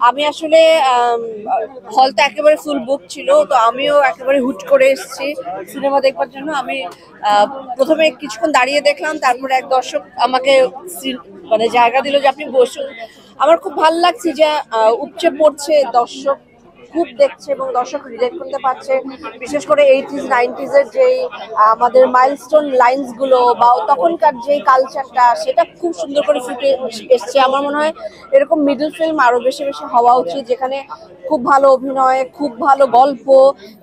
আমি আসলে হলটা একেবারে ফুল বুক ছিল, তো আমিও একেবারে হুট করে এসেছি সিনেমা দেখবার জন্য। আমি প্রথমে কিছুক্ষণ দাঁড়িয়ে দেখলাম, তারপরে এক দর্শক আমাকে মানে জায়গা দিল যে আপনি বসুন। আমার খুব ভালো লাগছে যে উপচে পড়ছে দর্শক, খুব দেখছে এবং দর্শক রিলেট করতে পারছে। বিশেষ করে 80s 90s এর যেই আমাদের মাইলস্টোন লাইন্স গুলো বা তখনকার যেই কালচারটা, সেটা খুব সুন্দর করে ফুটে এসছে। আমার মনে হয় এরকম মিডল ফিল্ম আরো বেশি বেশি হওয়া উচিত, যেখানে খুব ভালো অভিনয়, খুব ভালো গল্প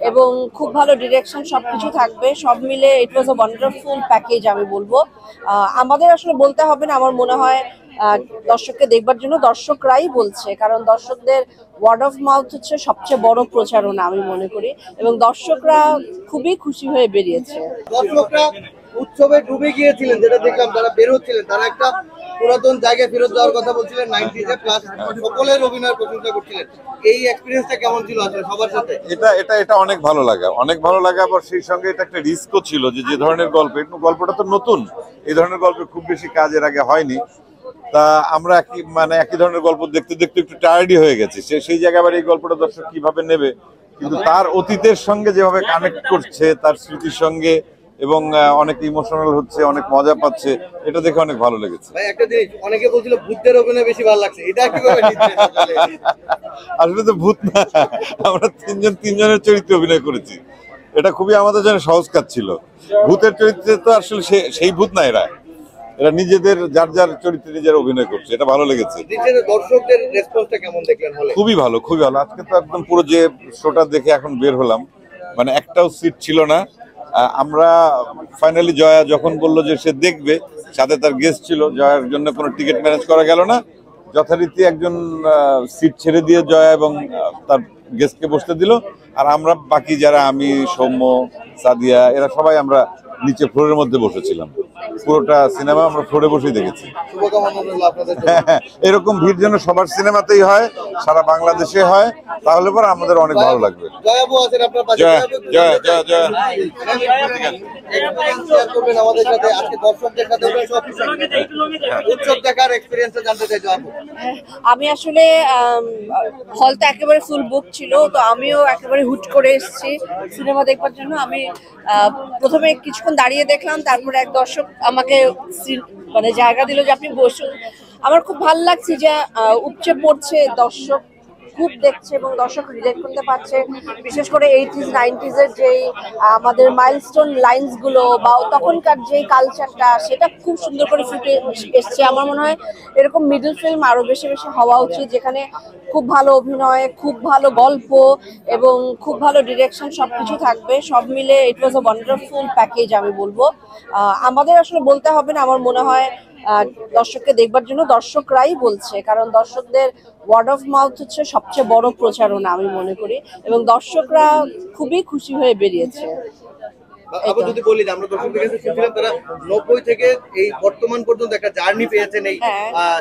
এবং খুব ভালো ডিরেকশন সবকিছু থাকবে। সব মিলে ইট ওয়াজ আ ওয়ান্ডারফুল প্যাকেজ আমি বলবো। আমাদের আসলে বলতে হবে না, আমার মনে হয় দর্শককে দেখবার জন্য দর্শকরাই বলছে, কারণ দর্শকদের ওয়ার্ড অফ মাউথ হচ্ছে সবচেয়ে বড় প্রচারণা আমি মনে করি, এবং দর্শকরা খুবই খুশি হয়ে বেরিয়েছে। দর্শকরা উৎসবে ডুবে গিয়েছিলেন, যেটা দেখলাম যারা বের হচ্ছিলেন তারা একটা পুরাতন জায়গায় ফেরত যাওয়ার কথা বলছিলেন, 90s এ প্লাস সকলের অভিনয়ের প্রশংসা করছিলেন। এই এক্সপেরিয়েন্সটা কেমন ছিল আসলে সবার সাথে? এটা অনেক ভালো লাগা, আবার সেই সঙ্গে এটা একটা রিস্কও ছিল যে ধরনের গল্পটা তো নতুন, এই ধরনের গল্প খুব বেশি কাজের আগে হয়নি। তা আমরা একই ধরনের গল্প দেখতে দেখতে একটু টায়ার্ডই হয়ে গেছি। সেই জায়গায় আবার এই গল্পটা দর্শক কিভাবে নেবে, কিন্তু তার অতীতের সঙ্গে যেভাবে কানেক্ট করছে, তার স্মৃতির সঙ্গে, এবং অনেক ইমোশনাল হচ্ছে, অনেক মজা পাচ্ছে, এটা দেখে অনেক ভালো লেগেছে। ভাই একটা জিনিস, অনেকে বলছিল ভূতের অভিনয় বেশি ভালো লাগছে, এটা কিভাবে নিচ্ছেন? আসলে তো ভূত না, আমরা তিনজনের চরিত্রে অভিনয় করেছি। এটা খুবই আমাদের জন্য সহজ কাজ ছিল। ভূতের চরিত্রে তো আসলে সেই ভূত না, এরা নিজেদের যার যার চরিত্রে নিজের অভিনয় করছে, এটা ভালো লেগেছে। দর্শকদের রেসপন্সটা কেমন দেখলেন হলে? খুবই ভালো। আজকে তো একদম পুরো যে শোটা দেখে এখন বের হলাম, মানে একটাও সিট ছিল না। আমরা ফাইনালি জয়া যখন বললো যে সে দেখবে, সাথে তার গেস্ট ছিল, জয়ার জন্য কোনো টিকিট ম্যানেজ করা গেল না। যথারীতি একজন সিট ছেড়ে দিয়ে জয়া এবং তার গেস্টকে বসতে দিল, আর আমরা বাকি যারা, আমি, সৌম্য, সাদিয়া, এরা সবাই আমরা নিচে ফ্লোরের মধ্যে বসেছিলাম। পুরোটা সিনেমা আমরা ফ্লোরে বসেই দেখেছি। এরকম ভিড় যেন সবার সিনেমাতেই হয়, সারা বাংলাদেশে হয়, তাহলে পরে আমাদের অনেক ভালো লাগবে। আমি আসলে হলটা একেবারে ফুল বুক ছিল, তো আমিও একেবারে হুট করে এসেছি সিনেমা দেখবার জন্য। আমি প্রথমে কিছুক্ষণ দাঁড়িয়ে দেখলাম, তারপরে এক দর্শক আমাকে মানে জায়গা দিল যে আপনি বসুন। আমার খুব ভালো লাগছে যে উপচে পড়ছে দর্শক, খুব দেখছে এবং দর্শক রিলেট করতে পারছে। বিশেষ করে 80s 90s এর যেই আমাদের মাইলস্টোন লাইন্স গুলো বা তখনকার যেই কালচারটা, সেটা খুব সুন্দর করে ফুটে এসছে। আমার মনে হয় এরকম মিডল ফিল্ম আরো বেশি বেশি হওয়া উচিত, যেখানে খুব ভালো অভিনয়, খুব ভালো গল্প এবং খুব ভালো ডিরেকশন সবকিছু থাকবে। সব মিলে ইট ওয়াজ আ ওয়ান্ডারফুল প্যাকেজ আমি বলবো। আমাদের আসলে বলতে হবে না, আমার মনে হয় দর্শককে দেখবার জন্য দর্শকরাই বলছে, কারণ দর্শকদের ওয়ার্ড অফ মাউথ হচ্ছে সবচেয়ে বড় প্রচারণা আমি মনে করি, এবং দর্শকরা খুবই খুশি হয়ে বেরিয়েছে। আবার যদি বলি যে আমরা দর্শকদের কাছে শুনছিলাম তারা 90 থেকে এই বর্তমান পর্যন্ত একটা জার্নি পেয়েছেন এই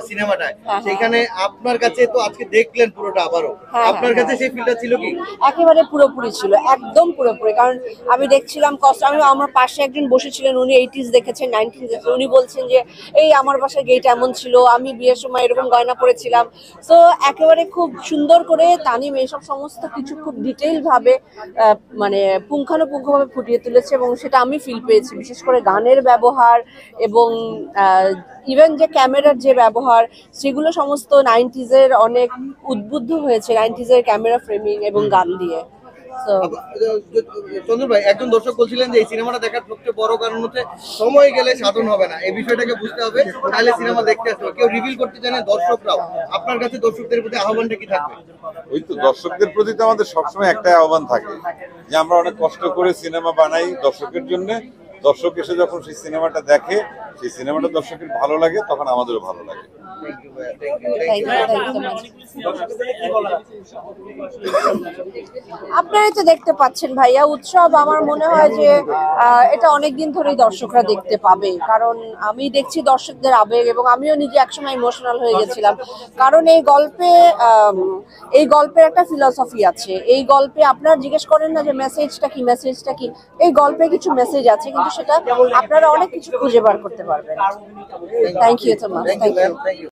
সিনেমাটায়, সেখানে আপনার কাছে তো আজকে দেখলেন পুরোটা আবারও, আপনার কাছে সেই ফিলটা ছিল কি? একেবারে পুরোপুরি ছিল, একদম পুরোপুরি। কারণ আমি দেখছিলাম আমার পাশে একজন বসেছিলেন, উনি 80s দেখেছেন, 90s দেখেছেন। উনি বলছেন যে এই আমার বাসার গেট এমন ছিল, আমি বিয়ের সময় এরকম গয়না পরেছিলাম। তো একেবারে খুব সুন্দর করে তানিম এইসব সমস্ত কিছু খুব ডিটেইল ভাবে মানে পুঙ্খানুপুঙ্খভাবে ফুটিয়ে তুলেছে, এবং সেটা আমি ফিল পেয়েছি। বিশেষ করে গানের ব্যবহার এবং ইভেন যে ক্যামেরার যে ব্যবহার, সেগুলো সমস্ত 90s এর অনেক উদ্বুদ্ধ হয়েছে 90s এর ক্যামেরা ফ্রেমিং এবং গান দিয়ে। চন্দ্র ভাই, একজন দর্শক বলছিলেন যে এই সিনেমাটা দেখার সবচেয়ে বড় কারণ হচ্ছে সময় গেলে সাধন হবে না, এই বিষয়টাকে বুঝতে হবে, তাহলে সিনেমা দেখতে আসতে হবে। কেউ রিভিল করতে জানে, দর্শকরাও। আপনার কাছে দর্শকদের প্রতি আহ্বানটা কি থাকবে? ওই তো, দর্শকদের প্রতি তো আমাদের সবসময় একটাই আহ্বান থাকে যে আমরা অনেক কষ্ট করে সিনেমা বানাই দর্শকের জন্য। দর্শক এসে যখন সেই সিনেমাটা দেখে, সেই সিনেমাটা দর্শকের ভালো লাগে, তখন আমাদেরও ভালো লাগে। আপনারাই তো দেখতে পাচ্ছেন ভাইয়া, উৎসব আমার মনে হয় যে এটা অনেকদিন ধরেই দর্শকরা দেখতে পাবে, কারণ আমি দেখছি দর্শকদের আবেগ, এবং আমিও নিজে একসময় ইমোশনাল হয়ে গেছিলাম। কারণ এই গল্পের একটা ফিলসফি আছে। এই গল্পে আপনারা জিজ্ঞেস করেন না যে মেসেজটা কি, এই গল্পে কিছু মেসেজ আছে, কিন্তু সেটা আপনারা অনেক কিছু খুঁজে বার করতে পারবেন। Thank you so much. Thank you.